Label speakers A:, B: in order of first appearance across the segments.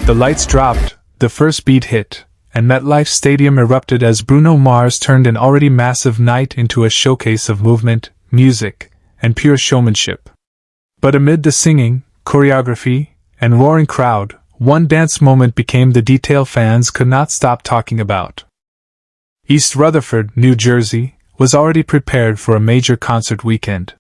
A: The lights dropped, the first beat hit, and MetLife Stadium erupted as Bruno Mars turned an already massive night into a showcase of movement, music, and pure showmanship. But amid the singing, choreography, and roaring crowd, one dance moment became the detail fans could not stop talking about. East Rutherford, New Jersey, was already prepared for a major concert weekend.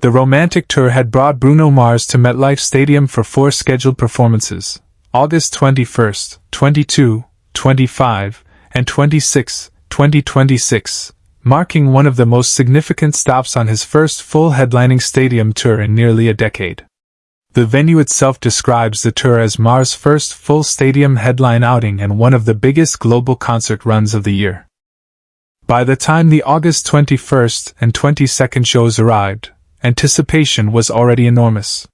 A: The romantic tour had brought Bruno Mars to MetLife Stadium for 4 scheduled performances, August 21, 22, 25, and 26, 2026, marking one of the most significant stops on his first full headlining stadium tour in nearly a decade. The venue itself describes the tour as Mars' first full stadium headline outing and one of the biggest global concert runs of the year. By the time the August 21st and 22nd shows arrived, anticipation was already enormous.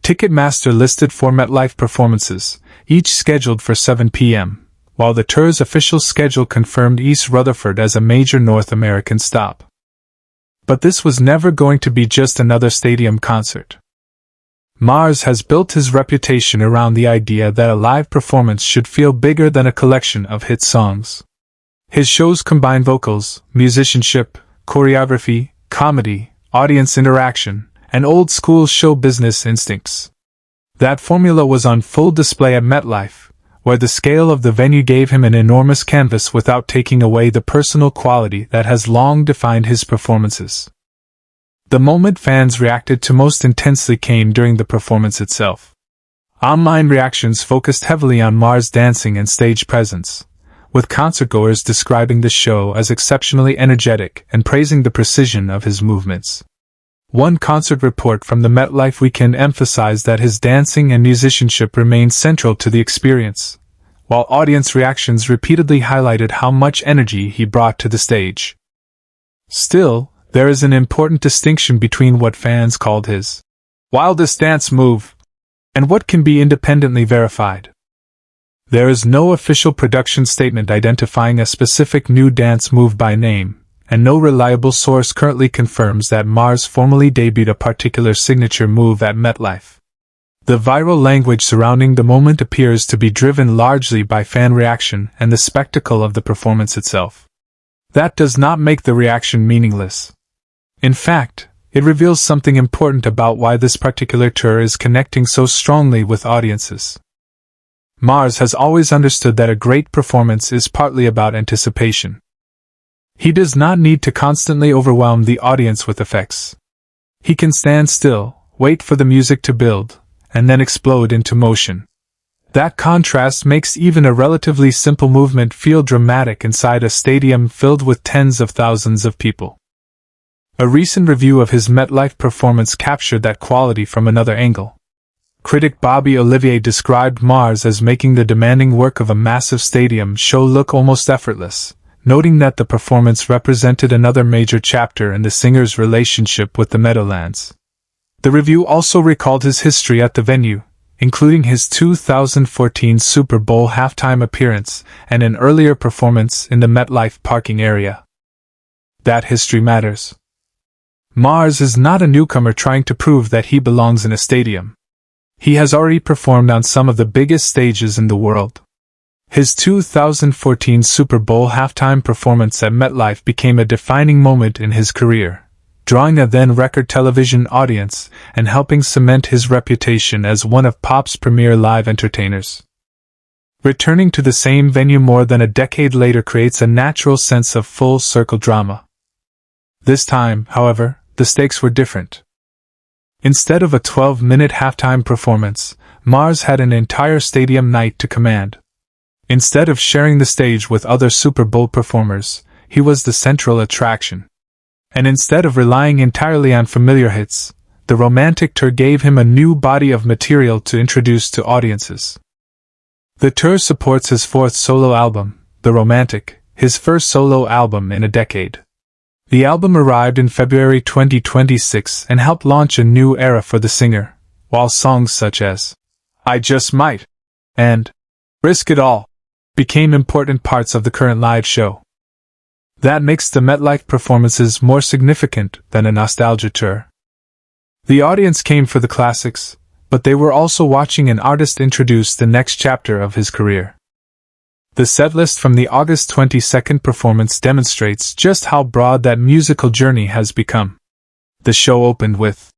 A: Ticketmaster listed 4 MetLife performances, each scheduled for 7 p.m., while the tour's official schedule confirmed East Rutherford as a major North American stop. But this was never going to be just another stadium concert. Mars has built his reputation around the idea that a live performance should feel bigger than a collection of hit songs. His shows combine vocals, musicianship, choreography, comedy, audience interaction, and old-school show business instincts. That formula was on full display at MetLife, where the scale of the venue gave him an enormous canvas without taking away the personal quality that has long defined his performances. The moment fans reacted to most intensely came during the performance itself. Online reactions focused heavily on Mars' dancing and stage presence, with concertgoers describing the show as exceptionally energetic and praising the precision of his movements. One concert report from the MetLife weekend emphasized that his dancing and musicianship remained central to the experience, while audience reactions repeatedly highlighted how much energy he brought to the stage. Still, there is an important distinction between what fans called his wildest dance move and what can be independently verified. There is no official production statement identifying a specific new dance move by name, and no reliable source currently confirms that Mars formally debuted a particular signature move at MetLife. The viral language surrounding the moment appears to be driven largely by fan reaction and the spectacle of the performance itself. That does not make the reaction meaningless. In fact, it reveals something important about why this particular tour is connecting so strongly with audiences. Mars has always understood that a great performance is partly about anticipation. He does not need to constantly overwhelm the audience with effects. He can stand still, wait for the music to build, and then explode into motion. That contrast makes even a relatively simple movement feel dramatic inside a stadium filled with tens of thousands of people. A recent review of his MetLife performance captured that quality from another angle. Critic Bobby Olivier described Mars as making the demanding work of a massive stadium show look almost effortless, noting that the performance represented another major chapter in the singer's relationship with the Meadowlands. The review also recalled his history at the venue, including his 2014 Super Bowl halftime appearance and an earlier performance in the MetLife parking area. That history matters. Mars is not a newcomer trying to prove that he belongs in a stadium. He has already performed on some of the biggest stages in the world. His 2014 Super Bowl halftime performance at MetLife became a defining moment in his career, drawing a then-record television audience and helping cement his reputation as one of pop's premier live entertainers. Returning to the same venue more than a decade later creates a natural sense of full-circle drama. This time, however, the stakes were different. Instead of a 12-minute halftime performance, Mars had an entire stadium night to command. Instead of sharing the stage with other Super Bowl performers, he was the central attraction. And instead of relying entirely on familiar hits, the romantic tour gave him a new body of material to introduce to audiences. The tour supports his 4th solo album, The Romantic, his first solo album in a decade. The album arrived in February 2026 and helped launch a new era for the singer, while songs such as I Just Might and Risk It All became important parts of the current live show. That makes the MetLife performances more significant than a nostalgia tour. The audience came for the classics, but they were also watching an artist introduce the next chapter of his career. The setlist from the August 22nd performance demonstrates just how broad that musical journey has become. The show opened with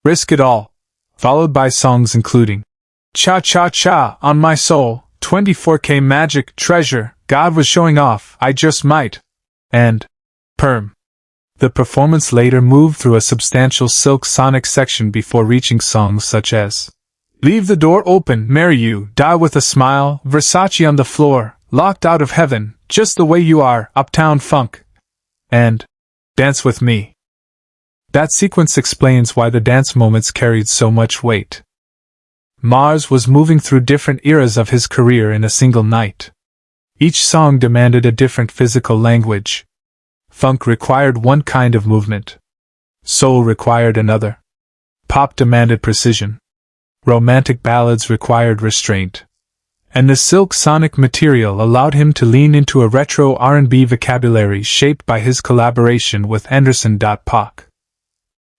A: Risk It All, followed by songs including Cha Cha Cha, On My Soul, 24K Magic, Treasure, God Was Showing Off, I Just Might, and Perm. The performance later moved through a substantial Silk Sonic section before reaching songs such as Leave the Door Open, Marry You, Die With a Smile, Versace on the Floor, Locked Out of Heaven, Just the Way You Are, Uptown Funk, and Dance With Me. That sequence explains why the dance moments carried so much weight. Mars was moving through different eras of his career in a single night. Each song demanded a different physical language. Funk required one kind of movement. Soul required another. Pop demanded precision. Romantic ballads required restraint. And the Silk Sonic material allowed him to lean into a retro R&B vocabulary shaped by his collaboration with Anderson.Paak.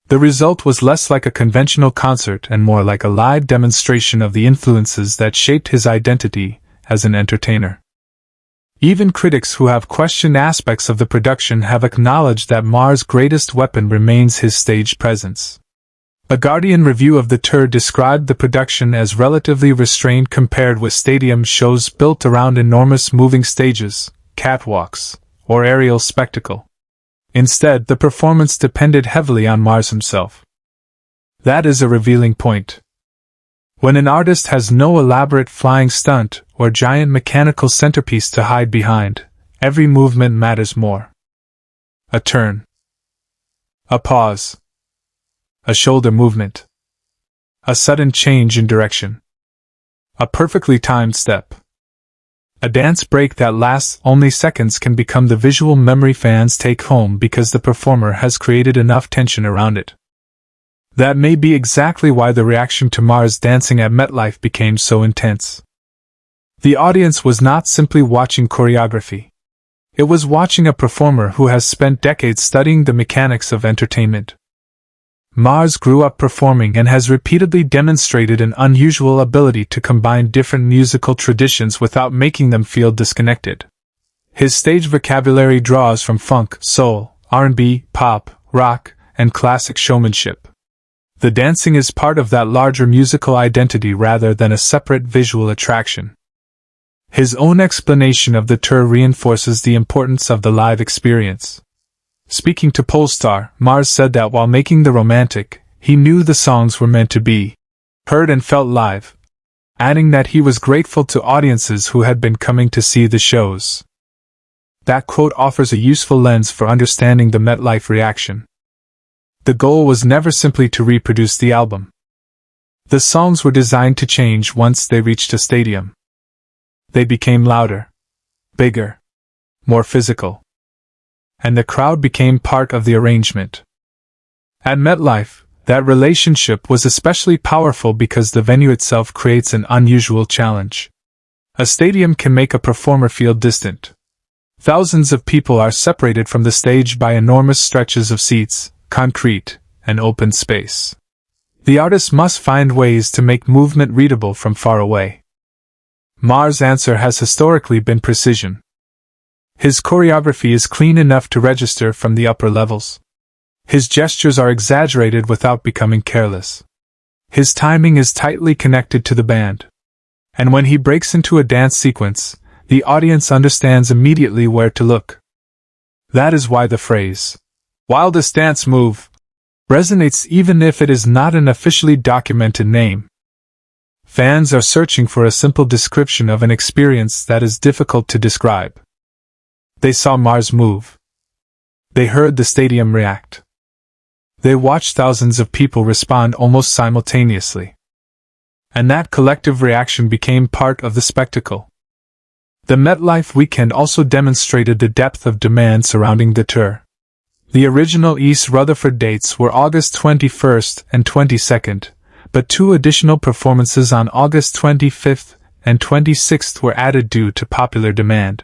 A: The result was less like a conventional concert and more like a live demonstration of the influences that shaped his identity as an entertainer. Even critics who have questioned aspects of the production have acknowledged that Mars' greatest weapon remains his stage presence. A Guardian review of the tour described the production as relatively restrained compared with stadium shows built around enormous moving stages, catwalks, or aerial spectacle. Instead, the performance depended heavily on Mars himself. That is a revealing point. When an artist has no elaborate flying stunt or giant mechanical centerpiece to hide behind, every movement matters more. A turn. A pause. A shoulder movement. A sudden change in direction. A perfectly timed step. A dance break that lasts only seconds can become the visual memory fans take home because the performer has created enough tension around it. That may be exactly why the reaction to Mars dancing at MetLife became so intense. The audience was not simply watching choreography. It was watching a performer who has spent decades studying the mechanics of entertainment. Mars grew up performing and has repeatedly demonstrated an unusual ability to combine different musical traditions without making them feel disconnected. His stage vocabulary draws from funk, soul, R&B, pop, rock, and classic showmanship. The dancing is part of that larger musical identity rather than a separate visual attraction. His own explanation of the tour reinforces the importance of the live experience. Speaking to Polestar, Mars said that while making The Romantic, he knew the songs were meant to be heard and felt live, adding that he was grateful to audiences who had been coming to see the shows. That quote offers a useful lens for understanding the MetLife reaction. The goal was never simply to reproduce the album. The songs were designed to change once they reached a stadium. They became louder, bigger, more physical. And the crowd became part of the arrangement. At MetLife, that relationship was especially powerful because the venue itself creates an unusual challenge. A stadium can make a performer feel distant. Thousands of people are separated from the stage by enormous stretches of seats, concrete, and open space. The artist must find ways to make movement readable from far away. Mars' answer has historically been precision. His choreography is clean enough to register from the upper levels. His gestures are exaggerated without becoming careless. His timing is tightly connected to the band. And when he breaks into a dance sequence, the audience understands immediately where to look. That is why the phrase, "wildest dance move," resonates even if it is not an officially documented name. Fans are searching for a simple description of an experience that is difficult to describe. They saw Mars move. They heard the stadium react. They watched thousands of people respond almost simultaneously. And that collective reaction became part of the spectacle. The MetLife weekend also demonstrated the depth of demand surrounding the tour. The original East Rutherford dates were August 21st and 22nd, but 2 additional performances on August 25th and 26th were added due to popular demand.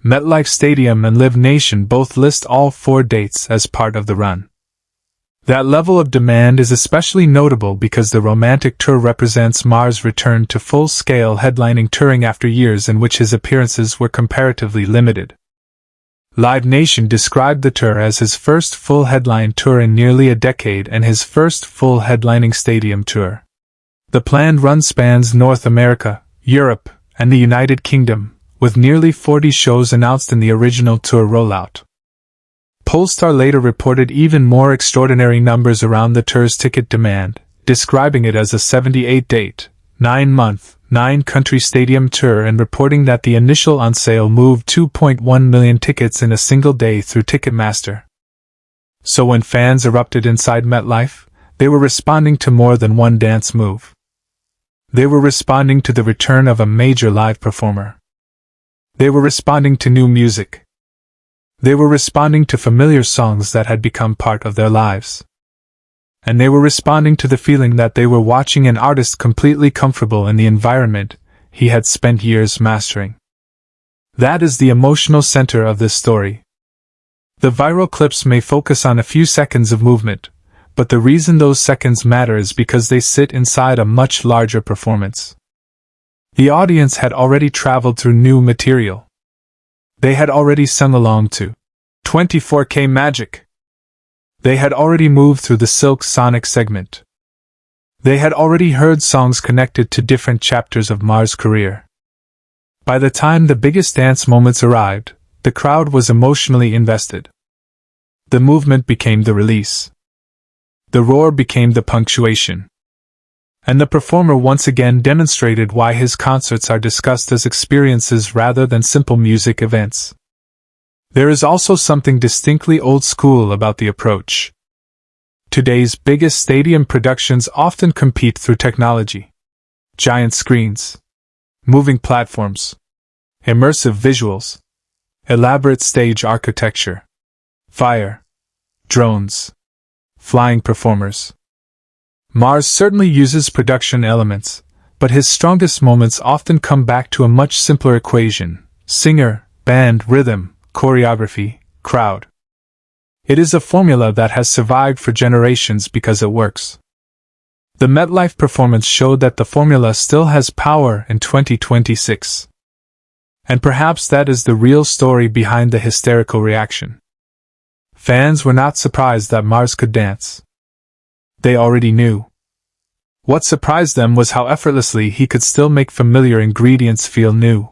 A: MetLife Stadium and Live Nation both list all 4 dates as part of the run. That level of demand is especially notable because the romantic tour represents Mars' return to full-scale headlining touring after years in which his appearances were comparatively limited. Live Nation described the tour as his first full headline tour in nearly a decade and his first full headlining stadium tour. The planned run spans North America, Europe, and the United Kingdom, with nearly 40 shows announced in the original tour rollout. Polestar later reported even more extraordinary numbers around the tour's ticket demand, describing it as a 78-date, 9-month, 9-country stadium tour and reporting that the initial on-sale moved 2.1 million tickets in a single day through Ticketmaster. So when fans erupted inside MetLife, they were responding to more than one dance move. They were responding to the return of a major live performer. They were responding to new music. They were responding to familiar songs that had become part of their lives. And they were responding to the feeling that they were watching an artist completely comfortable in the environment he had spent years mastering. That is the emotional center of this story. The viral clips may focus on a few seconds of movement, but the reason those seconds matter is because they sit inside a much larger performance. The audience had already traveled through new material. They had already sung along to 24K Magic. They had already moved through the Silk Sonic segment. They had already heard songs connected to different chapters of Mars' career. By the time the biggest dance moments arrived, the crowd was emotionally invested. The movement became the release. The roar became the punctuation. And the performer once again demonstrated why his concerts are discussed as experiences rather than simple music events. There is also something distinctly old school about the approach. Today's biggest stadium productions often compete through technology. Giant screens, moving platforms, immersive visuals, elaborate stage architecture, fire, drones, flying performers. Mars certainly uses production elements, but his strongest moments often come back to a much simpler equation: singer, band, rhythm, choreography, crowd. It is a formula that has survived for generations because it works. The MetLife performance showed that the formula still has power in 2026. And perhaps that is the real story behind the hysterical reaction. Fans were not surprised that Mars could dance. They already knew. What surprised them was how effortlessly he could still make familiar ingredients feel new.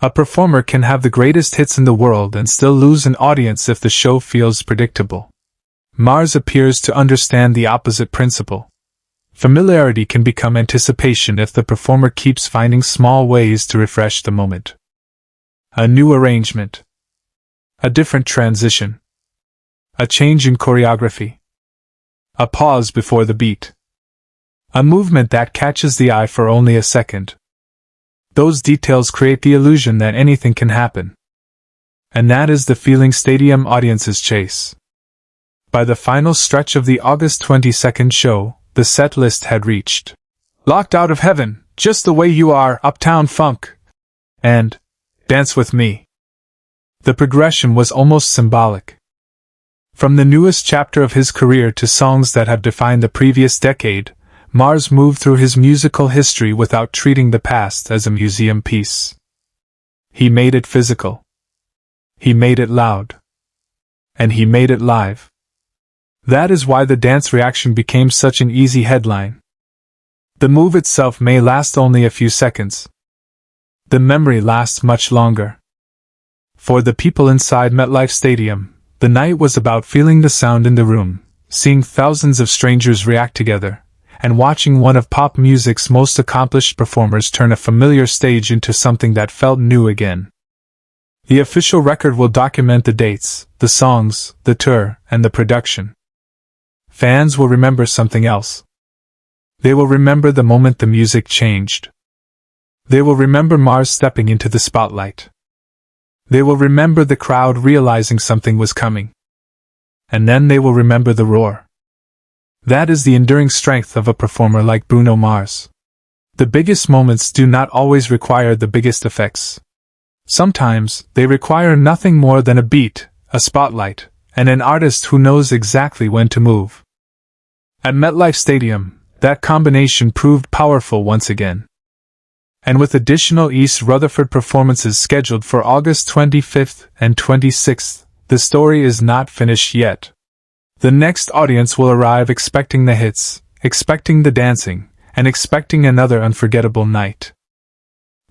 A: A performer can have the greatest hits in the world and still lose an audience if the show feels predictable. Mars appears to understand the opposite principle. Familiarity can become anticipation if the performer keeps finding small ways to refresh the moment. A new arrangement. A different transition. A change in choreography. A pause before the beat. A movement that catches the eye for only a second. Those details create the illusion that anything can happen. And that is the feeling stadium audiences chase. By the final stretch of the August 22nd show, the set list had reached Locked Out of Heaven, Just the Way You Are, Uptown Funk, and Dance With Me. The progression was almost symbolic. From the newest chapter of his career to songs that have defined the previous decade, Mars moved through his musical history without treating the past as a museum piece. He made it physical. He made it loud. And he made it live. That is why the dance reaction became such an easy headline. The move itself may last only a few seconds. The memory lasts much longer. For the people inside MetLife Stadium, the night was about feeling the sound in the room, seeing thousands of strangers react together, and watching one of pop music's most accomplished performers turn a familiar stage into something that felt new again. The official record will document the dates, the songs, the tour, and the production. Fans will remember something else. They will remember the moment the music changed. They will remember Mars stepping into the spotlight. They will remember the crowd realizing something was coming. And then they will remember the roar. That is the enduring strength of a performer like Bruno Mars. The biggest moments do not always require the biggest effects. Sometimes, they require nothing more than a beat, a spotlight, and an artist who knows exactly when to move. At MetLife Stadium, that combination proved powerful once again. And with additional East Rutherford performances scheduled for August 25th and 26th, the story is not finished yet. The next audience will arrive expecting the hits, expecting the dancing, and expecting another unforgettable night.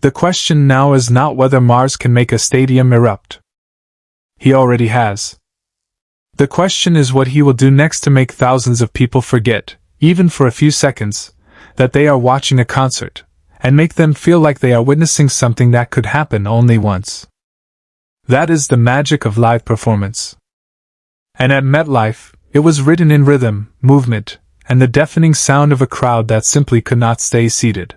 A: The question now is not whether Mars can make a stadium erupt. He already has. The question is what he will do next to make thousands of people forget, even for a few seconds, that they are watching a concert, and make them feel like they are witnessing something that could happen only once. That is the magic of live performance. And at MetLife, it was written in rhythm, movement, and the deafening sound of a crowd that simply could not stay seated.